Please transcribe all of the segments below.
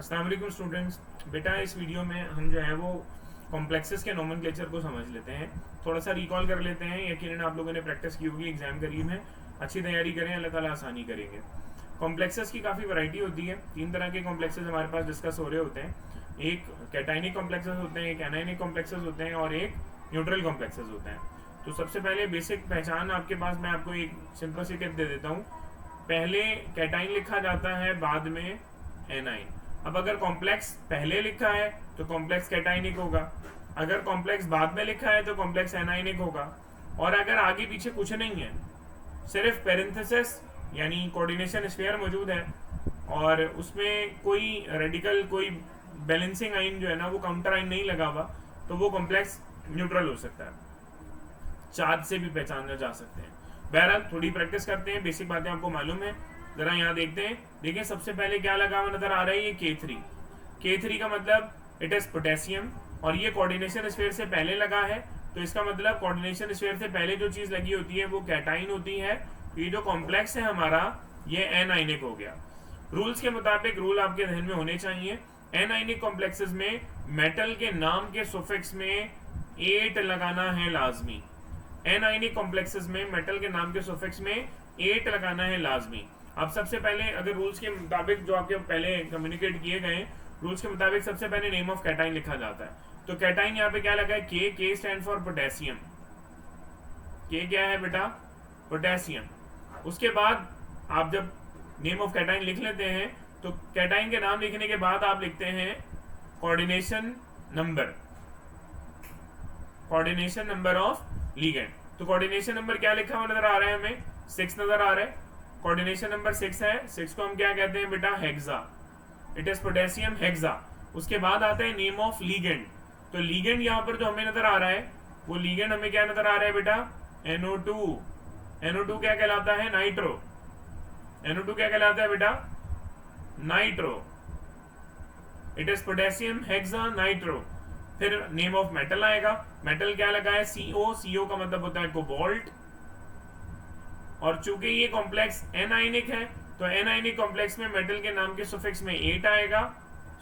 अस्सलाम वालेकुम स्टूडेंट्स। बेटा इस वीडियो में हम जो है वो कॉम्प्लेक्सेस के नोमेनक्लेचर को समझ लेते हैं, थोड़ा सा रिकॉल कर लेते हैं। यकीनन आप लोगों ने प्रैक्टिस की होगी, एग्जाम करीब है, अच्छी तैयारी करें, अल्लाह ताला आसानी करेंगे। कॉम्प्लेक्सेस की काफ़ी वैरायटी होती है। तीन तरह के कॉम्प्लेक्सेस हमारे पास डिस्कस हो रहे होते हैं। एक कैटाइनिक कॉम्प्लेक्सेस होते हैं, एक एनाइनिक कॉम्प्लेक्सेस होते हैं और एक न्यूट्रल कॉम्प्लेक्सेस होते हैं। तो सबसे पहले बेसिक पहचान आपके पास, मैं आपको एक सिंपल सी टिप दे देता हूँ। पहले कैटाइन लिखा जाता है, बाद में एनाइन। अब अगर कॉम्प्लेक्स पहले लिखा है तो कॉम्प्लेक्स कैटाइनिक होगा, अगर कॉम्प्लेक्स बाद में लिखा है तो कॉम्प्लेक्स एनाइनिक होगा। और अगर आगे पीछे कुछ नहीं है, सिर्फ पेरेंथेसिस यानी कोऑर्डिनेशन स्फीयर मौजूद है और उसमें कोई रेडिकल, कोई बैलेंसिंग आइन जो है ना वो काउंटर आइन नहीं लगा हुआ, तो वो कॉम्प्लेक्स न्यूट्रल हो सकता है। चार्ज से भी पहचाना जा सकते हैं। बहरहाल थोड़ी प्रैक्टिस करते हैं, बेसिक बातें आपको मालूम है। जरा यहाँ देखते हैं। देखिए सबसे पहले क्या लगा हुआ नजर आ रहा है, ये K3। K3 का मतलब इट इज पोटेशियम, और ये कोऑर्डिनेशन स्फीयर से पहले लगा है, तो इसका मतलब कोऑर्डिनेशन स्फीयर से पहले जो चीज लगी होती है वो कैटाइन होती है। तो ये जो कॉम्प्लेक्स है हमारा, ये एनाइनिक हो गया। रूल्स के मुताबिक रूल आपके जहन में होने चाहिए। एनाइनिक कॉम्प्लेक्सेस में मेटल के नाम के सुफिक्स में 8 लगाना है लाजमी। एनाइनिक कॉम्प्लेक्सेस में मेटल के नाम के सुफिक्स में 8 लगाना है लाजमी। अब सबसे पहले अगर रूल्स के मुताबिक जो आपके पहले कम्युनिकेट किए गए रूल्स के मुताबिक सबसे पहले नेम ऑफ कैटाइन लिखा जाता है। तो कैटाइन यहाँ पे क्या लगा है, के स्टैंड फॉर पोटेशियम। के क्या है बेटा, पोटेशियम। उसके बाद आप जब नेम ऑफ कैटाइन लिख लेते हैं तो कैटाइन के नाम लिखने के बाद आप लिखते हैं coordination number, coordination number of ligand. तो कोऑर्डिनेशन नंबर क्या लिखा हुआ नजर आ रहा है, हमें 6 नजर आ रहा है। कोऑर्डिनेशन नंबर 6 है। 6 को हम क्या कहते हैं बेटा, hexa. It is potassium hexa. उसके बाद आता है नेम ऑफ लीगेंड। तो लीगेंड यहाँ पर जो हमें नजर आ रहा है, वो लीगेंड हमें क्या नजर आ रहा है बेटा, NO2। NO2 क्या कहलाता है, नाइट्रो। NO2 क्या कहलाता है बेटा, nitro. It is potassium hexa nitro. फिर नेम ऑफ मेटल आएगा। मेटल क्या लगा है, CO। CO का मतलब होता है कोबाल्ट। और चूंकि ये कॉम्प्लेक्स एनाइनिक है, तो एनाइनिक कॉम्प्लेक्स में मेटल के नाम के सुफिक्स में 8 आएगा।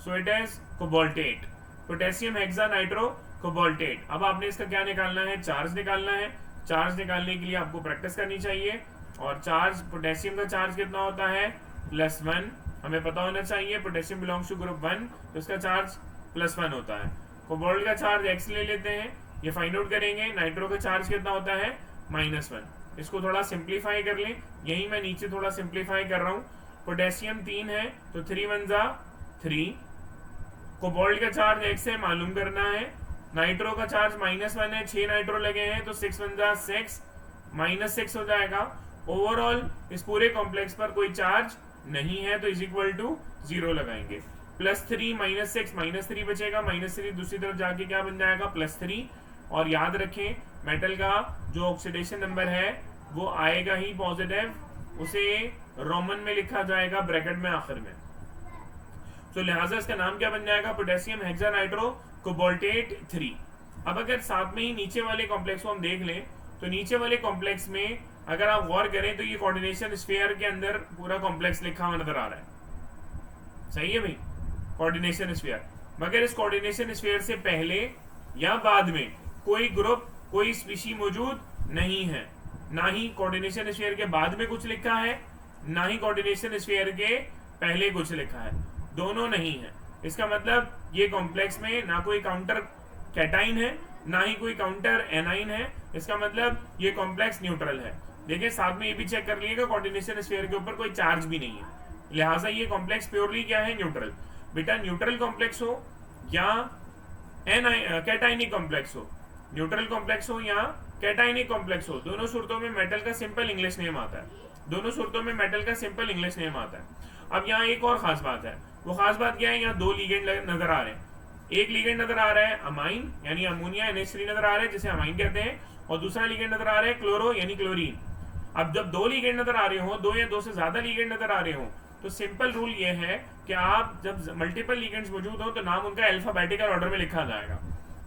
सो it is cobaltate, potassium hexa nitro cobaltate. अब आपने इसका क्या निकालना है, चार्ज निकालना है। चार्ज निकालने के लिए आपको प्रैक्टिस करनी चाहिए। और चार्ज, पोटेशियम का चार्ज कितना होता है, +1। हमें पता होना चाहिए पोटेशियम बिलोंग्स टू ग्रुप 1, तो इसका चार्ज +1 होता है। कोबाल्ट का चार्ज X ले लेते हैं, ये फाइंड आउट करेंगे। नाइट्रो का चार्ज कितना होता है, -1। इसको थोड़ा सिंप्लीफाई कर लें, यही मैं नीचे थोड़ा सिंप्लीफाई कर रहा हूँ। पोटेशियम 3 है तो 3 × 1 = 3। कोबाल्ट का चार्ज X है, मालूम करना है। नाइट्रो का चार्ज -1 है, 6 नाइट्रो लगे हैं तो 6 × 1 = 6, -6 हो जाएगा। ओवरऑल इस पूरे कॉम्प्लेक्स पर कोई चार्ज नहीं है, तो इज इक्वल टू 0 लगाएंगे। +3 -6 -3 बचेगा, -3 दूसरी तरफ जाके क्या बन जाएगा, +3। और याद रखें मेटल का जो ऑक्सीडेशन नंबर है वो आएगा ही पॉजिटिव, उसे रोमन में लिखा जाएगा ब्रैकेट में आखिर में। तो लिहाजा इसका नाम क्या बन जाएगा, पोटेशियम हेक्सा नाइट्रो कोबाल्टेट 3। अब अगर साथ में ही नीचे वाले कॉम्प्लेक्स को हम देख लें, तो नीचे वाले कॉम्प्लेक्स में अगर आप गौर करें तो ये कोऑर्डिनेशन स्फीयर के अंदर पूरा कॉम्प्लेक्स लिखा हुआ नजर आ रहा है। सही है भाई, कोऑर्डिनेशन स्फीयर। मगर इस कोऑर्डिनेशन स्फीयर से पहले या बाद में कोई ग्रुप, कोई स्पीशी मौजूद नहीं है। ना ही कोऑर्डिनेशन स्फीयर के बाद में कुछ लिखा है, ना ही कोऑर्डिनेशन स्फीयर के पहले कुछ लिखा है, दोनों नहीं है। इसका मतलब ये कॉम्प्लेक्स में ना कोई काउंटर कैटाइन है, ना ही कोई काउंटर एनाइन है। इसका मतलब ये कॉम्प्लेक्स न्यूट्रल है। देखिए साथ में ये भी चेक कर लीजिएगा, कोऑर्डिनेशन स्फीयर के ऊपर कोई चार्ज भी नहीं है, लिहाजा ये कॉम्प्लेक्स प्योरली क्या है, न्यूट्रल। बेटा न्यूट्रल कॉम्प्लेक्स हो या कैटाइनिक कॉम्प्लेक्स हो, न्यूट्रल कॉम्प्लेक्स हो या कैटाइनिक कॉम्प्लेक्स हो, दोनों सूरतों में मेटल का सिंपल इंग्लिश नेम आता है। दोनों सूरतों में मेटल का सिंपल इंग्लिश नेम आता है। अब यहाँ एक और खास बात है, वो खास बात क्या है, यहाँ 2 लीगेंड नजर आ रहे हैं। एक लीगेंड नजर आ रहा है अमाइन यानी अमोनिया, NH3 नजर आ रहा है जिसे अमाइन कहते हैं, और दूसरा लीगेंड नजर आ रहा है क्लोरो यानी क्लोरीन। अब जब 2 लीगेंड नजर आ रहे हो, 2 या 2 से ज्यादा लीगेंड नजर आ रहे हो, तो सिंपल रूल ये है कि आप जब मल्टीपल लीगेंड्स मौजूद हो तो नाम उनका अल्फाबेटिकल ऑर्डर में लिखा जाएगा।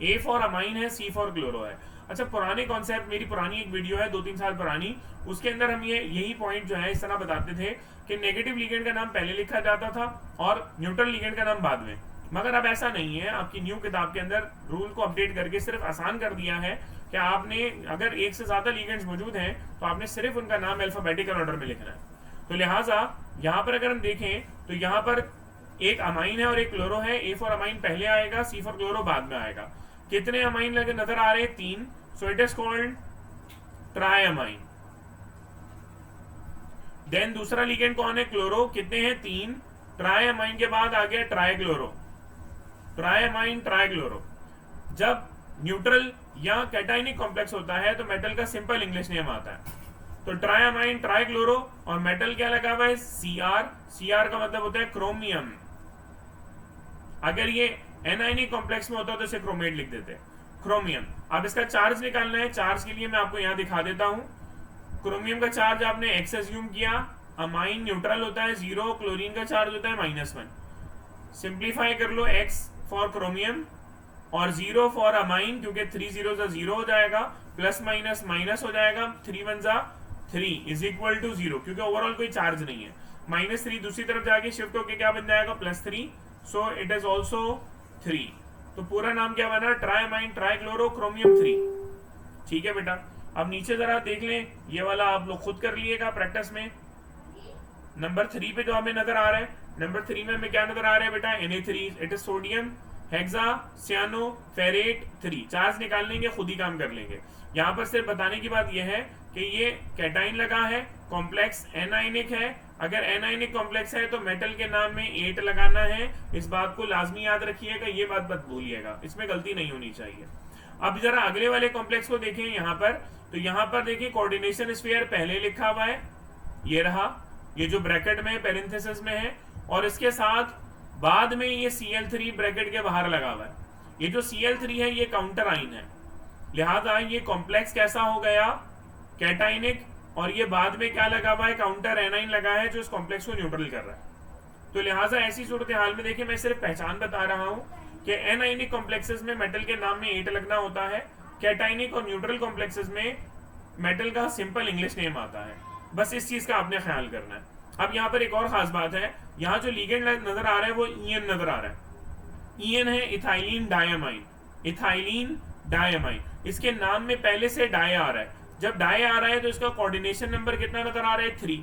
ए फॉर अमाइन है, सी फॉर क्लोरो है। अच्छा, पुराने कॉन्सेप्ट, मेरी पुरानी एक वीडियो है 2-3 साल पुरानी, उसके अंदर हम यही पॉइंट जो है इस तरह बताते थे कि नेगेटिव लिगेंड का नाम पहले लिखा जाता था और न्यूट्रल लिगेंड का नाम बाद में। मगर अब ऐसा नहीं है, आपकी न्यू किताब के अंदर रूल को अपडेट करके सिर्फ आसान कर दिया है कि आपने अगर एक से ज्यादा लिगेंड्स मौजूद हैं तो आपने सिर्फ उनका नाम अल्फाबेटिकल ऑर्डर में लिखना है। तो लिहाजा यहाँ पर अगर हम देखें तो यहाँ पर एक अमाइन है और एक क्लोरो है। ए फॉर अमाइन पहले आएगा, सी फॉर क्लोरो बाद में आएगा। कितने अमाइन लगे नजर आ रहे हैं? 3। So it is called triamine. Then दूसरा लिगेंड कौन है? क्लोरो। कितने हैं? 3। ट्राइअमाइन के बाद आ गया ट्राइक्लोरो, ट्राइअमाइन ट्राइक्लोरो। जब न्यूट्रल या कैटाइनिक कॉम्प्लेक्स होता है तो मेटल का सिंपल इंग्लिश नेम आता है। तो ट्राइअमाइन ट्राइक्लोरो और मेटल क्या लगा हुआ है? सीआर। सीआर का मतलब होता है क्रोमियम। अगर ये एनाइनिक कॉम्प्लेक्स में होता तो इसे क्रोमेट लिख देते, क्रोमियम। अब इसका चार्ज निकालना है। चार्ज के लिए मैं आपको यहां दिखा देता हूं। क्रोमियम का चार्ज आपने एक्स एज्यूम किया, अमाइन न्यूट्रल होता है 0, क्लोरीन का चार्ज होता है -1। सिंप्लीफाई कर लो, x फॉर क्रोमियम और 0 फॉर अमाइन, क्योंकि 3 0 से 0 हो जाएगा, प्लस माइनस माइनस हो जाएगा, 3 1 जा 3 इज इक्वल टू 0, क्योंकि ओवरऑल कोई चार्ज नहीं है। -3 दूसरी तरफ जाके शिफ्ट होके क्या बन जाएगा? +3। So it is also 3। तो पूरा नाम क्या बना? ट्राइअमाइन ट्राइक्लोरो क्रोमियम 3। ठीक है बेटा, अब नीचे जरा देख लें, ये वाला आप लोग खुद कर लिएगा प्रैक्टिस में। नंबर 3 पे जो हमें नजर आ रहा है, नंबर 3 में हमें क्या नजर आ रहा है बेटा? Na3। It is sodium hexa cyano ferrate 3। Charge निकाल लेंगे, खुद ही काम कर लेंगे। यहाँ पर सिर्फ बताने की बात यह है कि ये कैटाइन लगा है, कॉम्प्लेक्स एनाइनिक है। अगर एनाइनिक कॉम्प्लेक्स है तो मेटल के नाम में 8 लगाना है। इस बात को लाजमी याद रखिएगा, ये बात मत भूलिएगा, इसमें गलती नहीं होनी चाहिए। अब जरा अगले वाले कॉम्प्लेक्स को देखें यहाँ पर। तो यहाँ पर देखिए कोऑर्डिनेशन स्फीयर पहले लिखा हुआ है, ये रहा, ये जो ब्रैकेट में पैरेंथेसिस में है, और इसके साथ बाद में ये Cl3 ब्रैकेट के बाहर लगा हुआ है। ये जो Cl3 है ये काउंटर आइन है, लिहाजा ये कॉम्प्लेक्स कैसा हो गया? कैटाइनिक। और ये बाद में क्या लगा हुआ है? काउंटर एनाइन लगा है जो इस कॉम्प्लेक्स को न्यूट्रल कर रहा है। तो लिहाजा ऐसी सूरत हाल में देखिए, मैं सिर्फ पहचान बता रहा हूं कि एनाइनिक कॉम्प्लेक्सेस में मेटल के नाम में 8 लगना होता है, कैटाइनिक और न्यूट्रल कॉम्प्लेक्सेस में मेटल का सिंपल इंग्लिश नेम आता है। बस इस चीज का आपने ख्याल करना है। अब यहाँ पर एक और खास बात है, यहाँ जो लिगेंड नजर आ रहा है वो ईएन नजर आ रहा है। ईएन है इथाइलिन डायमाइन, इथाइलिन डायमाइन। इसके नाम में पहले से डाई आ रहा है। जब डाई आ रहा है तो इसका कोऑर्डिनेशन नंबर कितना नजर आ रहा है? 3।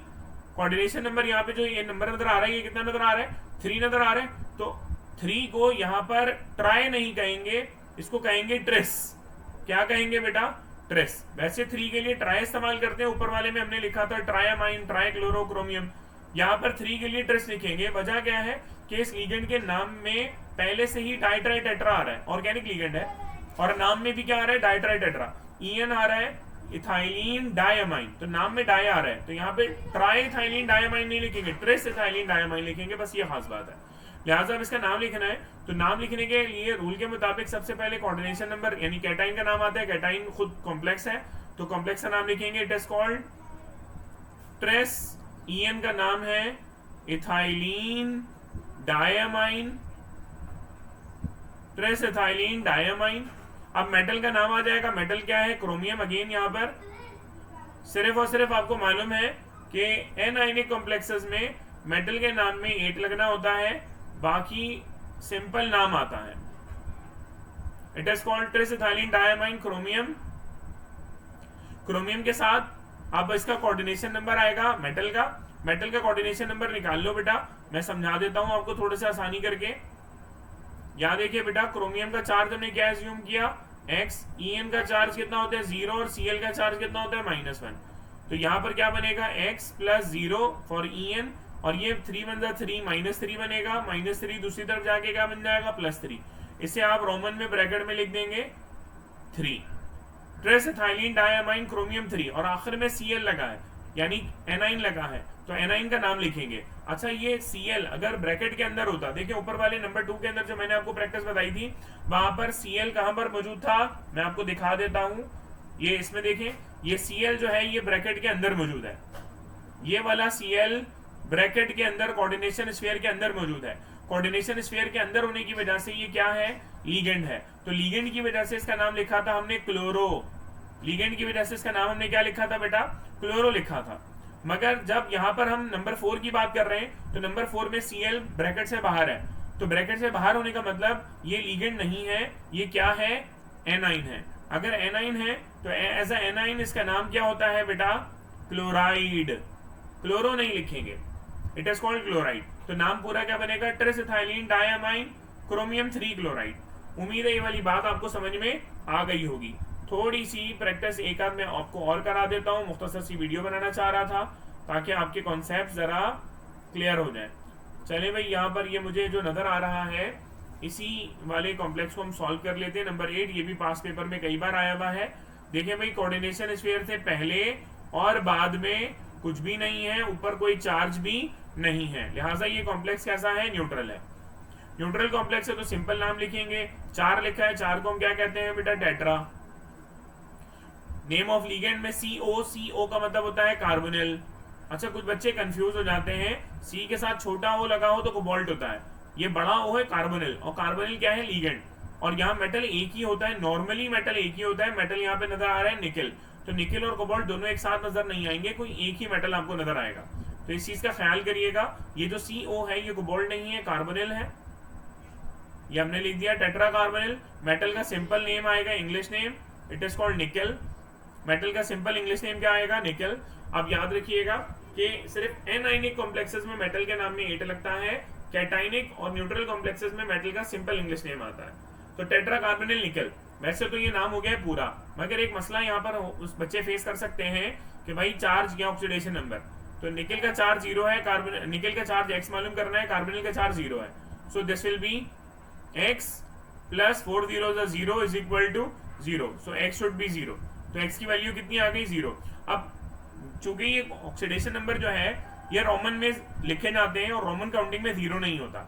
कोऑर्डिनेशन नंबर यहाँ पे जो ये नंबर नजर आ रहा है ये कितना नजर आ रहा है? 3 नजर आ रहा है। तो 3 को यहाँ पर ट्राई नहीं कहेंगे, इसको कहेंगे ट्रेस। क्या कहेंगे बेटा? ट्रेस। वैसे 3 के लिए ट्राई इस्तेमाल करते हैं, ऊपर वाले में हमने लिखा था ट्राइअमाइन ट्राइक्लोरोक्रोमियम। यहाँ पर 3 के लिए ट्रेस लिखेंगे। वजह क्या है कि इस लिगेंड के नाम में पहले से ही डाइट्राइटेट्रा आ रहा है, ऑर्गेनिक लिगेंड है, और नाम में भी क्या आ रहा है? डाइट्राइटेट्रा। ईएन आ रहा है इथाइलिन डायमाइन, तो नाम में डाई आ रहा है, तो यहाँ पे ट्राई इथाइलिन डायमाइन नहीं लिखेंगे, ट्रेस इथाइलिन डायमाइन लिखेंगे। बस ये खास बात है। लिहाजा अब इसका नाम लिखना है, तो नाम लिखने के लिए रूल के मुताबिक सबसे पहले कोऑर्डिनेशन नंबर यानी कैटाइन का नाम आता है। कैटाइन खुद कॉम्प्लेक्स है, तो कॉम्प्लेक्स का नाम लिखेंगे, it is called tris. EN का नाम है ethylene diamine, tris ethylene diamine. अब मेटल का नाम आ जाएगा, मेटल क्या है? क्रोमियम। अगेन यहाँ पर सिर्फ और सिर्फ आपको मालूम है कि एनाइनिक कॉम्प्लेक्सेस में मेटल के नाम में 8 लगना होता है, बाकी सिंपल नाम आता है। It is called trace ethylene diamine chromium. Chromium के साथ अब इसका कोऑर्डिनेशन नंबर आएगा मेटल का। मेटल का कोऑर्डिनेशन नंबर निकाल लो बेटा, मैं समझा देता हूं आपको थोड़ा सा आसानी करके। यहां देखिए बेटा, क्रोमियम का चार्ज हमने क्या एज्यूम किया? x। ईएन का चार्ज कितना होता है? 0। और Cl का चार्ज कितना होता है? -1। तो यहां पर क्या बनेगा? x + 0 फॉर ईएन, और ये 3 1 जा 3 -3 बनेगा। -3 दूसरी तरफ जाके क्या बन जाएगा? +3। इसे आप रोमन में ब्रैकेट में लिख देंगे 3। ट्रेस इथाइलिन डायमाइन क्रोमियम 3, और आखिर में Cl लगा है यानी एनाइन लगा है, तो एनाइन का नाम लिखेंगे। अच्छा, ये Cl अगर ब्रैकेट के अंदर होता, देखिए ऊपर वाले नंबर 2 के अंदर जो मैंने आपको प्रैक्टिस बताई थी, वहां पर Cl कहां पर मौजूद था? मैं आपको दिखा देता हूं। ये इसमें देखें, ये Cl जो है ये ब्रैकेट के अंदर मौजूद है। ये वाला Cl ब्रैकेट के अंदर कोऑर्डिनेशन स्फीयर के अंदर मौजूद है। कोऑर्डिनेशन स्फीयर के अंदर होने की वजह से ये क्या है, लीगेंड है। तो लीगेंड की वजह से इसका नाम लिखा था हमने क्लोरो, लीगेंड की वजह से इसका नाम हमने क्या लिखा था बेटा, क्लोरो लिखा था। मगर जब यहां पर हम नंबर 4 की बात कर रहे हैं तो नंबर 4 में Cl ब्रैकेट से बाहर है, तो ब्रैकेट से बाहर होने का मतलब ये लीगेंड नहीं है, ये क्या है, एनाइन है। अगर एनाइन है तो एज अ एनाइन इसका नाम क्या होता है बेटा, क्लोराइड, क्लोरो नहीं लिखेंगे, इट इज कॉल्ड क्लोराइड। तो नाम पूरा क्या बनेगा, ट्रिसइथाइलिन डायमाइन क्रोमियम 3 क्लोराइड। उम्मीद है ये वाली बात आपको समझ में आ गई होगी। थोड़ी सी प्रैक्टिस एक आध मैं आपको और करा देता हूँ, मुख्तसर सी वीडियो बनाना चाह रहा था ताकि आपके कॉन्सेप्ट जरा क्लियर हो जाए। चले भाई, यहाँ पर ये मुझे जो नजर आ रहा है इसी वाले कॉम्प्लेक्स को हम सॉल्व कर लेते हैं। नंबर 8 ये भी पास पेपर में कई बार आया हुआ है। देखिए भाई, कोऑर्डिनेशन स्फीयर से पहले और बाद में कुछ भी नहीं है, ऊपर कोई चार्ज भी नहीं है, लिहाजा ये कॉम्प्लेक्स कैसा है, न्यूट्रल है। न्यूट्रल कॉम्प्लेक्स है तो सिंपल नाम लिखेंगे, 4 लिखा है, 4 को हम क्या कहते हैं बेटा, टेट्रा। नेम ऑफ लीगेंड में CO, CO का मतलब होता है कार्बोनिल। अच्छा, कुछ बच्चे कंफ्यूज हो जाते हैं, C के साथ छोटा O लगा हो तो कोबाल्ट होता है, ये बड़ा O है कार्बोनिल, और कार्बोनिल क्या है, लीगेंड। और यहाँ मेटल एक ही होता है, नॉर्मली मेटल एक ही होता है। मेटल यहाँ पे नजर आ रहा है निकल, तो निकल और कोबाल्ट दोनों एक साथ नजर नहीं आएंगे, कोई एक ही मेटल आपको नजर आएगा। तो इस चीज का ख्याल करिएगा, ये जो CO है ये कोबाल्ट नहीं है, कार्बोनिल है। ये हमने लिख दिया टेट्रा कार्बोनिल। मेटल का सिंपल नेम आएगा, English name, it is called निकल। मेटल का सिंपल इंग्लिश नेम क्या आएगा, निकल। अब याद रखिएगा कि सिर्फ एनाइनिक कॉम्प्लेक्सेस में मेटल के नाम में 8 लगता है, कैटाइनिक और न्यूट्रल कॉम्प्लेक्सेस में मेटल का सिंपल इंग्लिश नेम आता है। तो टेट्रा कार्बोनिल निकल, वैसे तो ये नाम हो गया है पूरा, मगर एक मसला यहाँ पर उस बच्चे फेस कर सकते हैं कि भाई चार्ज या ऑक्सीडेशन नंबर, तो निकल का चार्ज 0 है, कार्बन निकल का चार्ज x मालूम करना है, कार्बोनिल का चार्ज 0 है। So this will be x plus 4 0 0 is equal to 0, so x should be 0। तो x की वैल्यू कितनी आ गई, 0। अब चूंकि ये ऑक्सीडेशन नंबर जो है ये रोमन में लिखे जाते हैं और रोमन काउंटिंग में 0 नहीं होता,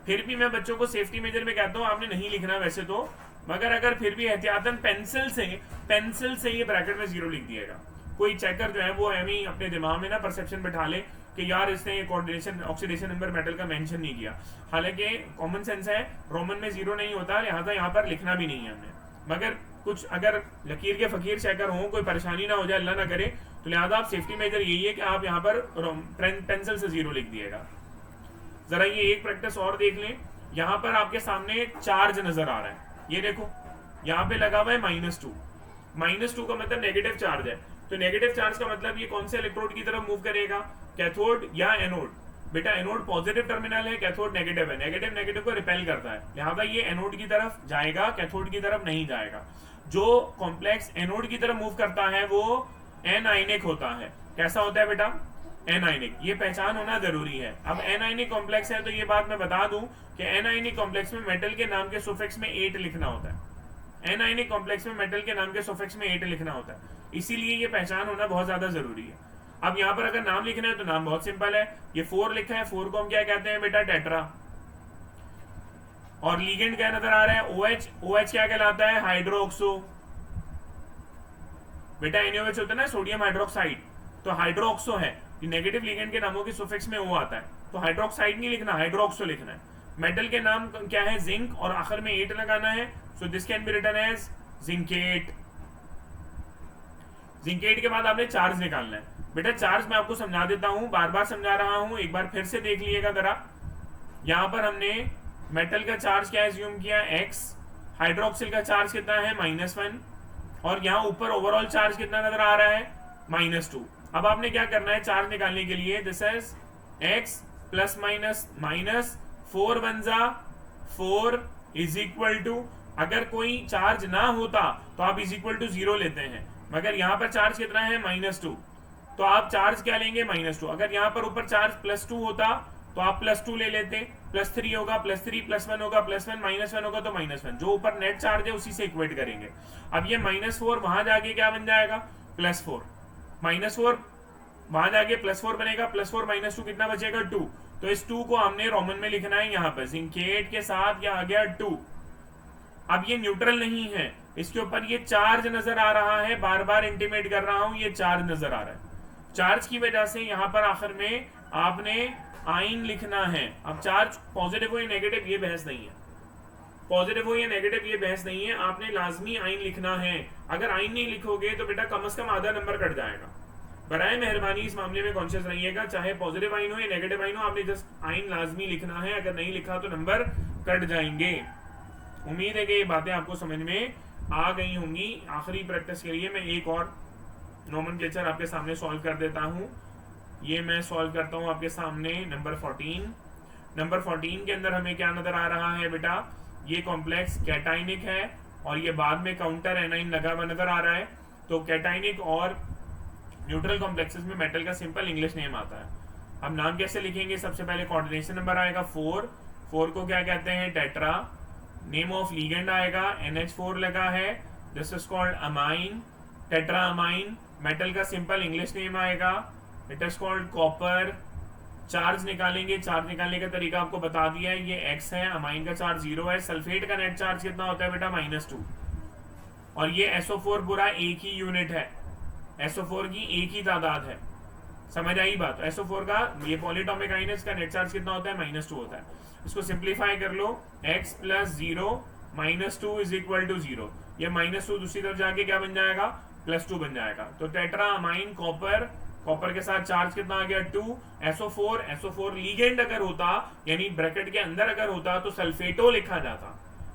फिर भी मैं बच्चों को सेफ्टी मेजर में कहता हूँ आपने नहीं लिखना वैसे तो, मगर अगर फिर भी एहतियातन पेंसिल से ये ब्रैकेट में 0 लिख दिएगा। कोई चेकर जो है वो एमी अपने दिमाग में ना परसेप्शन बैठा ले कि यार इसने ये कोऑर्डिनेशन ऑक्सीडेशन नंबर मेटल का मेंशन नहीं किया, हालांकि कॉमन सेंस है रोमन में 0 नहीं होता, लिहाजा यहाँ पर लिखना भी नहीं है हमने। मगर कुछ अगर लकीर के फकीर चेकर हो, कोई परेशानी ना हो जाए, अल्लाह ना करे, तो लिहाजा आप सेफ्टी मेजर यही है कि आप यहाँ पर पेंसिल से 0 लिख दिएगा। जरा ये एक प्रैक्टिस और देख लें, यहाँ पर आपके सामने चार्ज नजर आ रहा है, ये देखो यहाँ पे लगा हुआ है -2। -2 का मतलब नेगेटिव चार्ज है, तो नेगेटिव चार्ज का मतलब ये कौन से इलेक्ट्रोड की तरफ मूव करेगा, कैथोड या एनोड। बेटा एनोड पॉजिटिव टर्मिनल है, कैथोड नेगेटिव है, नेगेटिव नेगेटिव को रिपेल करता है, लिहाजा ये एनोड की तरफ जाएगा, कैथोड की तरफ नहीं जाएगा। जो कॉम्प्लेक्स एनोड की तरफ मूव करता है वो एनाइनिक होता है। कैसा होता है बेटा, एनाइनिक, ये पहचान होना जरूरी है। अब एनाइनिक कॉम्प्लेक्स है तो ये बात मैं बता दूं कि एनाइनिक कॉम्प्लेक्स में मेटल के नाम के सुफिक्स में 8 लिखना होता है। एनाइनिक कॉम्प्लेक्स में मेटल के नाम के सुफिक्स में 8 लिखना होता है, इसीलिए ये पहचान होना बहुत ज्यादा जरूरी है। अब यहाँ पर अगर नाम लिखना है तो नाम बहुत सिंपल है, ये 4 लिखा है, 4 को हम क्या कहते हैं बेटा, टेट्रा। और लीगेंड क्या नजर आ रहा है, OH, OH क्या कहलाता है, हाइड्रोक्सो। बेटा NaOH होता है ना, सोडियम हाइड्रोक्साइड, तो हाइड्रोक्सो है, नेगेटिव लीगेंड के नामों के सुफिक्स में वो आता है, तो हाइड्रोक्साइड नहीं लिखना, हाइड्रोक्सो लिखना है। मेटल के नाम क्या है, जिंक, और आखिर में 8 लगाना है, so this can be written as zincate. Zincate के बाद आपने चार्ज निकालना है। बेटा चार्ज मैं आपको समझा देता हूं, बार बार समझा रहा हूं, एक बार फिर से देख लीजिएगा जरा। यहां पर हमने मेटल का चार्ज क्या एज्यूम किया, x, हाइड्रोक्सिल का चार्ज कितना है, -1, और यहाँ ऊपर ओवरऑल चार्ज कितना नजर आ रहा है, -2। अब आपने क्या करना है चार्ज निकालने के लिए, this is x plus minus 4 1 जा 4 इज इक्वल टू, अगर कोई चार्ज ना होता तो आप इज इक्वल टू 0 लेते हैं, मगर यहाँ पर चार्ज कितना है, -2, तो आप चार्ज क्या लेंगे, -2। अगर यहाँ पर ऊपर चार्ज +2 होता तो आप +2 ले लेते, +3 होगा, +3 +1 होगा, +1 -1 होगा, तो -1, जो ऊपर नेट चार्ज है उसी से इक्वेट करेंगे। अब ये -4 वहां जाके क्या बन जाएगा, +4, -4 वहां जाके +4 बनेगा, +4 -2 कितना बचेगा, 2। तो इस 2 को हमने रोमन में लिखना है यहाँ पर जिंकेट के साथ, या आ गया 2। अब ये न्यूट्रल नहीं है, इसके ऊपर ये चार्ज नजर आ रहा है, बार बार इंटीमेट कर रहा हूं, ये चार्ज नजर आ रहा है। चार्ज की वजह से यहाँ पर आखिर में आपने आइन लिखना है। अब चार्ज पॉजिटिव हो या नेगेटिव ये बहस नहीं है, पॉजिटिव हो या नेगेटिव ये बहस नहीं है, आपने लाजमी आइन लिखना है। अगर आइन नहीं लिखोगे तो बेटा कम से कम आधा नंबर कट जाएगा। बराए मेहरबानी इस मामले में कॉन्शियस रहिएगा, चाहे पॉजिटिव आइन हो या नेगेटिव आइन हो, आपने जस्ट आइन लाजमी लिखना है। अगर नहीं लिखा तो नंबर कट जाएंगे। उम्मीद है कि ये बातें आपको समझ में आ गई होंगी। आखिरी प्रैक्टिस के लिए मैं एक और नोमेनक्लेचर आपके सामने सॉल्व कर देता हूँ। ये मैं सॉल्व करता हूँ आपके सामने नंबर 14। नंबर 14 के अंदर हमें क्या नजर आ रहा है बेटा, ये कॉम्प्लेक्स कैटाइनिक है और ये बाद में काउंटर एनाइन लगा हुआ नजर आ रहा है। तो कैटाइनिक और न्यूट्रल कॉम्प्लेक्सेस में मेटल का सिंपल इंग्लिश नेम आता है। अब नाम कैसे लिखेंगे, सबसे पहले कोऑर्डिनेशन नंबर आएगा 4, 4 को क्या कहते हैं, टेट्रा। नेम ऑफ लीगेंड आएगा NH4 लगा है, this is called amine, tetra amine. Metal का सिंपल इंग्लिश नेम आएगा, it is called copper. Charge निकालेंगे, चार्ज निकालने का तरीका आपको बता दिया है, ये X है, अमाइन का चार्ज 0 है। सल्फेट का नेट चार्ज कितना होता है बेटा, -2। और ये SO4 पूरा एक ही यूनिट है, SO4 की एक ही तादाद है। समझ आई बात। SO4 का ये पॉलीटॉमिक आयन है, इसका नेट चार्ज कितना होता है, -2 होता है। इसको सिंप्लीफाई कर लो, X + 0 -2 = 0। ये -2 दूसरी तरफ जाके क्या बन जाएगा, +2 बन जाएगा। तो टेट्रा अमाइन कॉपर, कॉपर के साथ चार्ज कितना आ गया 2। SO4 लीगेंड अगर होता यानी ब्रैकेट के अंदर अगर होता तो सल्फेटो लिखा जाता,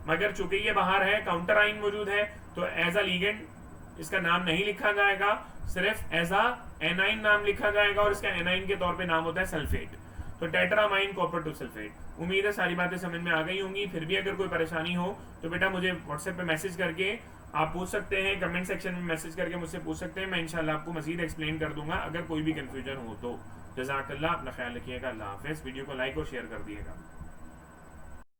मगर चूंकि ये बाहर है, काउंटर आइन मौजूद है, तो एज अ लीगेंड इसका नाम नहीं लिखा जाएगा, सिर्फ एज अ एनाइन नाम लिखा जाएगा और इसका एनाइन के तौर पे नाम होता है सल्फेट। तो टेट्रामाइन कॉपर 2 सल्फेट। उम्मीद है सारी बातें समझ में आ गई होंगी। फिर भी अगर कोई परेशानी हो तो बेटा मुझे व्हाट्सएप पे मैसेज करके आप पूछ सकते हैं, कमेंट सेक्शन में मैसेज करके मुझसे पूछ सकते हैं, मैं इंशाल्लाह आपको मजीद एक्सप्लेन कर दूंगा अगर कोई भी कंफ्यूजन हो तो। जज़ाकल्लाह, अपना ख्याल रखिएगा, अल्लाह हाफिज़। वीडियो को लाइक और शेयर कर दिएगा।